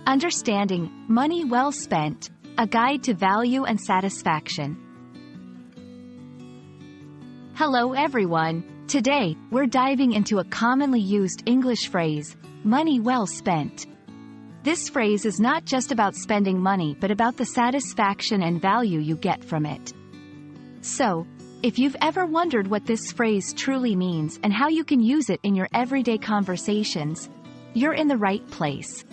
Understanding money well spent, a guide to value and satisfaction. Hello everyone. Today, we're diving into a commonly used English phrase, money well spent. This phrase is not just about spending money but about the satisfaction and value you get from it. So, if you've ever wondered what this phrase truly means and how you can use it in your everyday conversations, you're in the right place.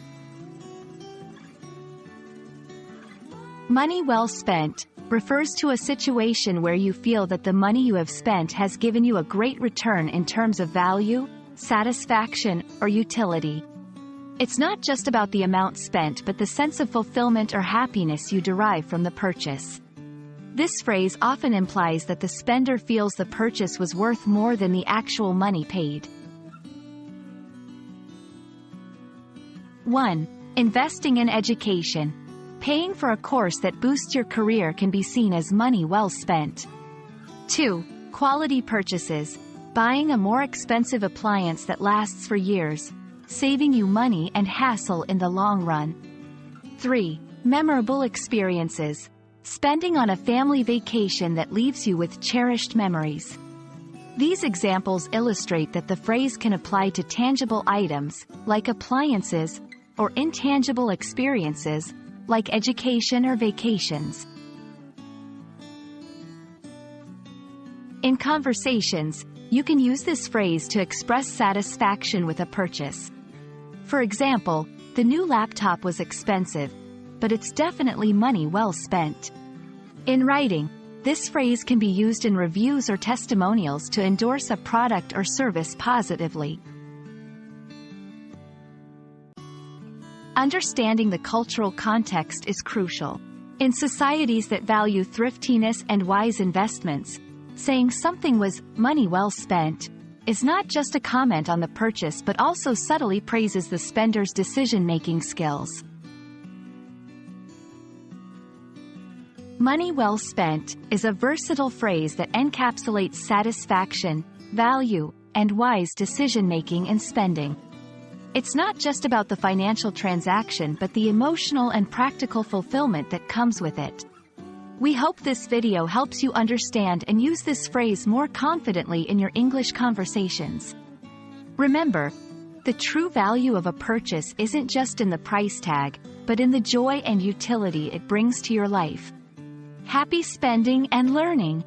Money well spent refers to a situation where you feel that the money you have spent has given you a great return in terms of value, satisfaction, or utility. It's not just about the amount spent but the sense of fulfillment or happiness you derive from the purchase. This phrase often implies that the spender feels the purchase was worth more than the actual money paid. 1. Investing in education. Paying for a course that boosts your career can be seen as money well spent. 2. Quality purchases. Buying a more expensive appliance that lasts for years, saving you money and hassle in the long run. 3. Memorable experiences. Spending on a family vacation that leaves you with cherished memories. These examples illustrate that the phrase can apply to tangible items, like appliances, or intangible experiences, like education or vacations. In conversations, you can use this phrase to express satisfaction with a purchase. For example, the new laptop was expensive, but it's definitely money well spent. In writing, this phrase can be used in reviews or testimonials to endorse a product or service positively. Understanding the cultural context is crucial. In societies that value thriftiness and wise investments, saying something was money well spent is not just a comment on the purchase but also subtly praises the spender's decision-making skills. Money well spent is a versatile phrase that encapsulates satisfaction, value, and wise decision-making in spending. It's not just about the financial transaction but the emotional and practical fulfillment that comes with it. We hope this video helps you understand and use this phrase more confidently in your English conversations. Remember, the true value of a purchase isn't just in the price tag, but in the joy and utility it brings to your life. Happy spending and learning!